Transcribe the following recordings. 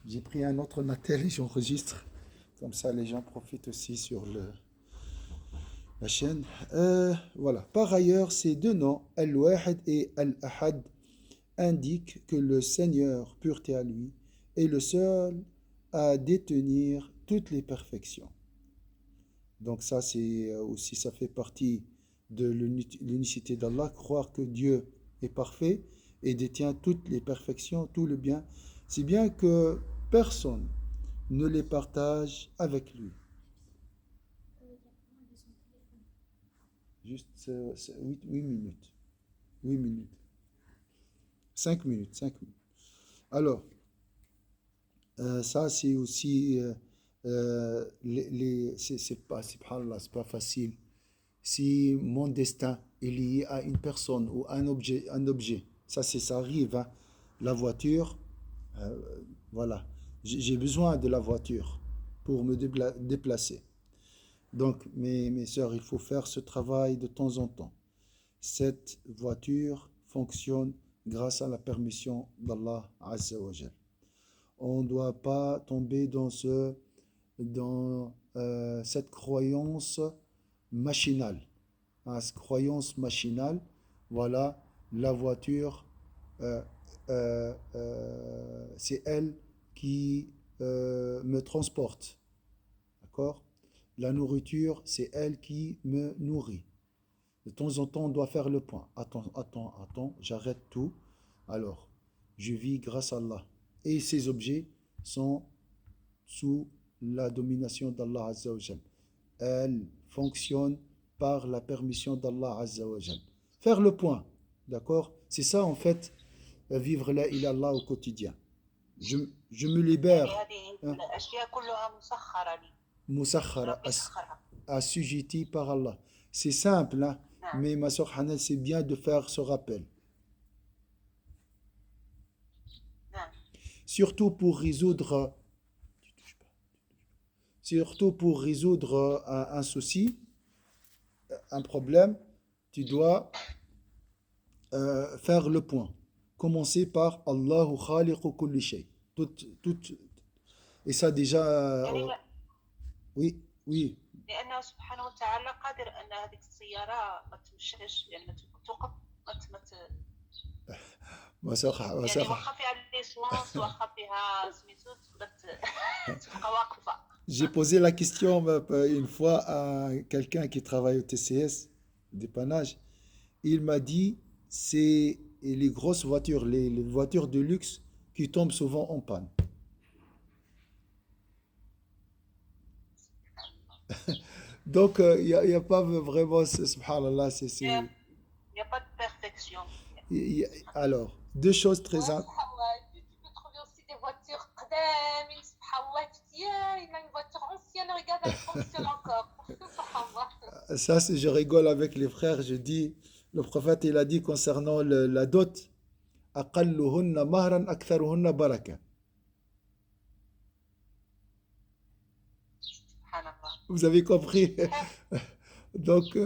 J'ai pris un autre Natel et j'enregistre. Comme ça, les gens profitent aussi sur la chaîne. Voilà. Par ailleurs, ces deux noms, Al-Wahid et Al-Ahad, indiquent que le Seigneur, pureté à lui, est le seul à détenir toutes les perfections. Donc ça, c'est aussi, ça fait partie de l'unicité d'Allah, croire que Dieu est parfait et détient toutes les perfections, tout le bien, si bien que personne ne les partage avec lui. Juste 8 minutes. 8 minutes. 5 minutes. 5 minutes. Alors, ça, c'est aussi. Subhanallah, c'est pas facile. Si mon destin est lié à une personne ou un objet, ça arrive, hein. La voiture, euh, voilà. J'ai besoin de la voiture pour me déplacer. Donc, mes sœurs, il faut faire ce travail de temps en temps. Cette voiture fonctionne grâce à la permission d'Allah Azza wa Jal. On ne doit pas tomber dans cette croyance machinale. Hein, cette croyance machinale, voilà, la voiture, euh, c'est elle qui me transporte. D'accord? La nourriture, c'est elle qui me nourrit. De temps en temps, on doit faire le point. Attends, j'arrête tout. Alors, je vis grâce à Allah. Et ces objets sont sous la domination d'Allah Azza wa Jal. Elles fonctionnent par la permission d'Allah Azza wa Jal. Faire le point, d'accord? C'est ça en fait, vivre la ilallah au quotidien. Je, je me libère, hein, musakhara, assujetti par Allah. C'est simple, hein, mais ma soeur Hanel, c'est bien de faire ce rappel. Surtout pour résoudre, surtout pour résoudre un souci, un problème, tu dois faire le point. Commencer par Allahu khaliqu kulli shay. Tout, et ça déjà, oui, oui. لأنه سبحانه وتعالى قادر أن هذيك السيارة ما تمشيش لأن توقف مساحة يعني واخا فيها ليسونس واخا فيها سميتو تقدر تبقى واقفة. J'ai posé la question une fois à quelqu'un qui travaille au TCS, dépannage. Il m'a dit, c'est les grosses voitures, les voitures de luxe qui tombent souvent en panne. Donc, il n'y a pas vraiment, subhanallah, il n'y a pas de perfection. Alors, deux choses très importantes. Tu peux trouver aussi des voitures qdam, subhanallah, tu dis, il a une voiture ancienne, regarde, elle fonctionne encore. Ça, je rigole avec les frères, je dis, le prophète, il a dit concernant la dot, أقلهن مهرا أكثرهن بركة. Vous avez compris? Donc,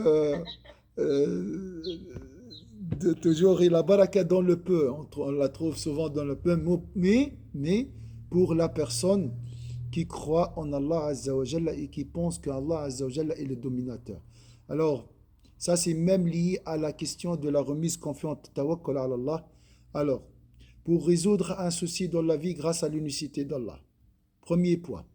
toujours, il a baraka dans le peu. On la trouve souvent dans le peu. Mais pour la personne qui croit en Allah Azza wa Jalla et qui pense qu'Allah Azza wa Jalla est le dominateur. Alors, ça c'est même lié à la question de la remise confiante. Tawakkul ala Allah. Alors, pour résoudre un souci dans la vie grâce à l'unicité d'Allah. Premier point.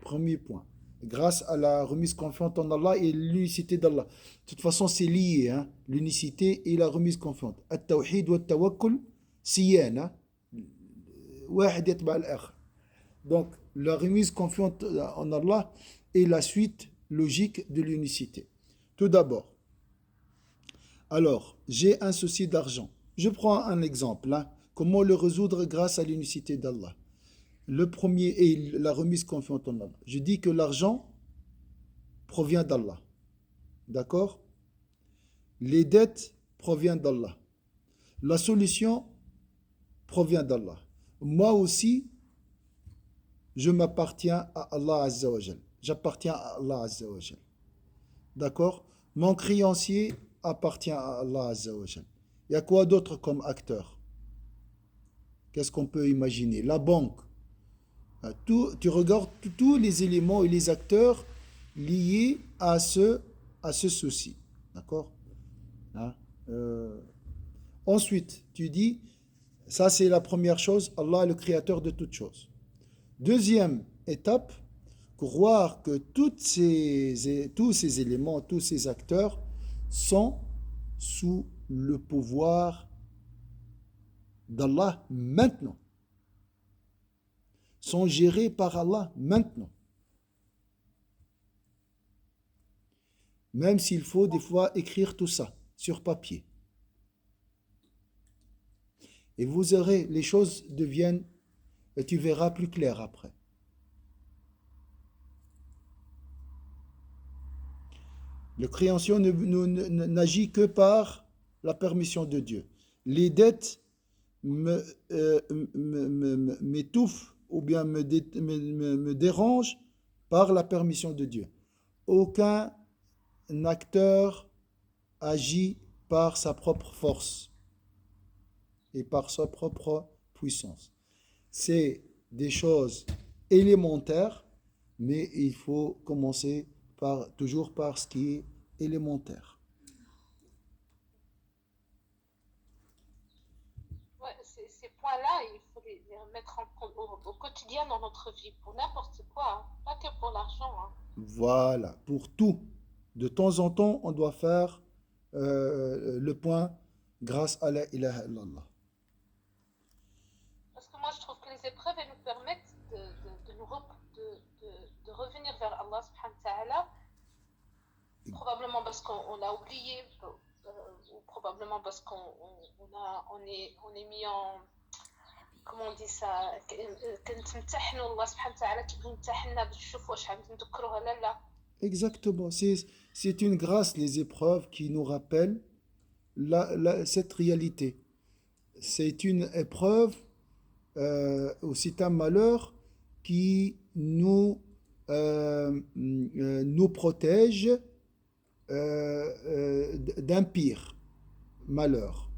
Premier point. Grâce à la remise confiante en Allah et l'unicité d'Allah. De toute façon, c'est lié, hein, l'unicité et la remise confiante. At-tawhid wa tawakkul siyan, hein. Wahid yatba al-akhar. Donc, la remise confiante en Allah est la suite logique de l'unicité. Tout d'abord, alors, j'ai un souci d'argent. Je prends un exemple, hein, comment le résoudre grâce à l'unicité d'Allah. Le premier est la remise confiante en Allah. Je dis que l'argent provient d'Allah. D'accord? Les dettes proviennent d'Allah. La solution provient d'Allah. Moi aussi, je m'appartiens à Allah Azza wa Jal. J'appartiens à Allah Azza wa Jal. D'accord? Mon créancier appartient à Allah Azza wa Jal. Il y a quoi d'autre comme acteur? Qu'est-ce qu'on peut imaginer? La banque. Tu regardes tous les éléments et les acteurs liés à ce souci. D'accord? Hein? Euh, Ensuite, tu dis, ça c'est la première chose, Allah est le créateur de toutes choses. Deuxième étape, croire que tous ces éléments, tous ces acteurs sont sous le pouvoir d'Allah maintenant, sont gérés par Allah maintenant. Même s'il faut des fois écrire tout ça sur papier. Et vous aurez, les choses deviennent, et tu verras plus clair après. Le créancier n'agit que par la permission de Dieu. Les dettes m'étouffent ou bien me dérangent par la permission de Dieu. Aucun acteur agit par sa propre force et par sa propre puissance. C'est des choses élémentaires, mais il faut commencer toujours par ce qui est élémentaire. Ouais, ces points-là, il faut les remettre au quotidien dans notre vie, pour n'importe quoi, hein, pas que pour l'argent. Hein. Voilà, pour tout. De temps en temps, on doit faire le point grâce à la ilaha illallah. Parce que moi, je trouve que les épreuves, elles nous permettent de revenir vers Allah subhanahu wa ta'ala, probablement parce qu'on a oublié, ou probablement parce on est mis en... comment on dit ça كنتمتحنوا الله سبحانه وتعالى كيبغي يمتحنا باش نشوفوا واش عاد نذكروها لا لا. Exactement. C'est une grâce, les épreuves, qui nous rappellent cette réalité. C'est une épreuve ou c'est un malheur qui nous protège d'un pire malheur.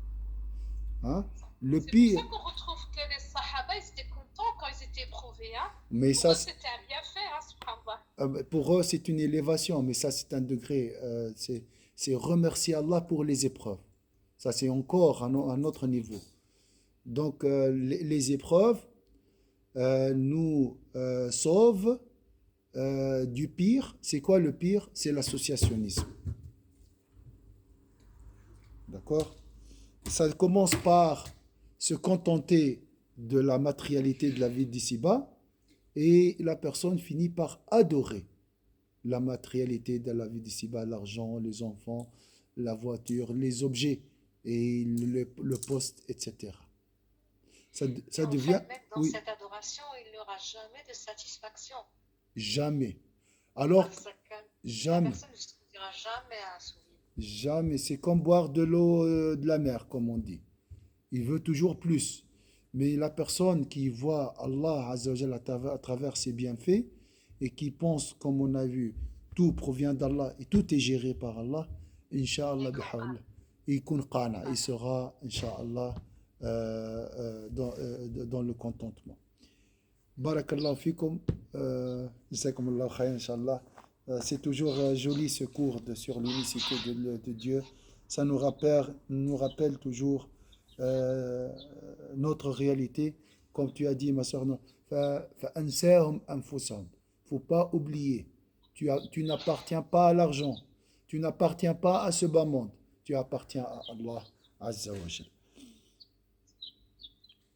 Hein? Le C'est pour pire, ça qu'on retrouve que les Sahaba, ils étaient contents quand ils étaient éprouvés. Hein. mais Pour ça, eux, c'était un bienfait, hein, subhanallah. pour eux, c'est une élévation, mais ça, c'est un degré. C'est remercier Allah pour les épreuves. Ça, c'est encore un autre niveau. Donc, les épreuves nous sauvent du pire. C'est quoi le pire? C'est l'associationnisme. D'accord? Ça commence par se contenter de la matérialité de la vie d'ici-bas et la personne finit par adorer la matérialité de la vie d'ici-bas, l'argent, les enfants, la voiture, les objets et le poste, etc. Ça Et en devient... fait, même dans Oui, cette adoration, il n'y aura jamais de satisfaction. jamais. Alors, Parce que la jamais. personne ne se dira jamais à un sourire. Jamais. C'est comme boire de l'eau de la mer, comme on dit. Il veut toujours plus. Mais la personne qui voit Allah Azza wa Jalla à travers ses bienfaits et qui pense, comme on a vu, tout provient d'Allah et tout est géré par Allah, Inch'Allah, il sera, Inch'Allah, dans le contentement. Barakallahu fikum, jazakumullahu khayran, Inch'Allah. C'est toujours joli ce cours sur l'unicité de Dieu. Ça nous rappelle toujours notre réalité. Comme tu as dit, ma soeur, فَأَنْسَاهُمْ أَنفُسَهُمْ. Faut pas oublier. Tu n'appartiens pas à l'argent. Tu n'appartiens pas à ce bas monde. Tu appartiens à Allah Azza wa Jal.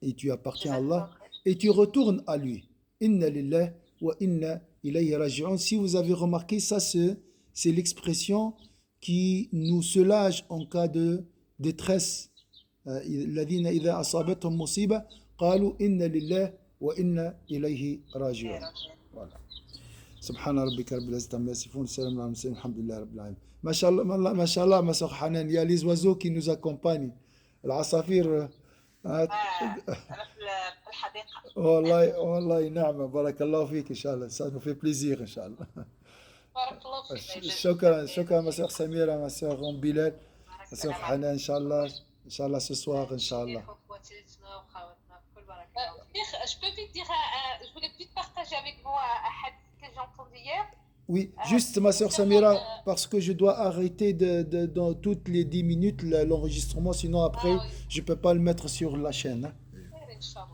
Et tu appartiens à Allah et tu retournes à lui. Inna lillah wa inna ilayhi raji'un. Si vous avez remarqué, ça c'est l'expression qui nous soulage en cas de détresse. الذين إذا أصابتهم مصيبة قالوا إنا لله وإنا إليه راجعون. Voilà. سبحان ربك رب العزة عما يصفون السلام على المرسلين الحمد لله رب العالمين. ما شاء الله ما شاء الله ma soeur Hanan, il y a les oiseaux qui nous accompagnent. العصافير في الحديقة. والله والله نعمة بارك الله فيك إن شاء الله ça nous fait plaisir إن شاء الله. بارك الله فيك. شكرا ma soeur Samira, ma soeur Bilal, ma soeur Hanan إن شاء الله ce soir إن شاء الله. Je peux vite dire, je voulais vite Oui, juste ma sœur Samira, concernant parce que je dois arrêter dans toutes les 10 minutes l'enregistrement, sinon après, ah oui, je peux pas le mettre sur la chaîne, hein. Inch'Allah.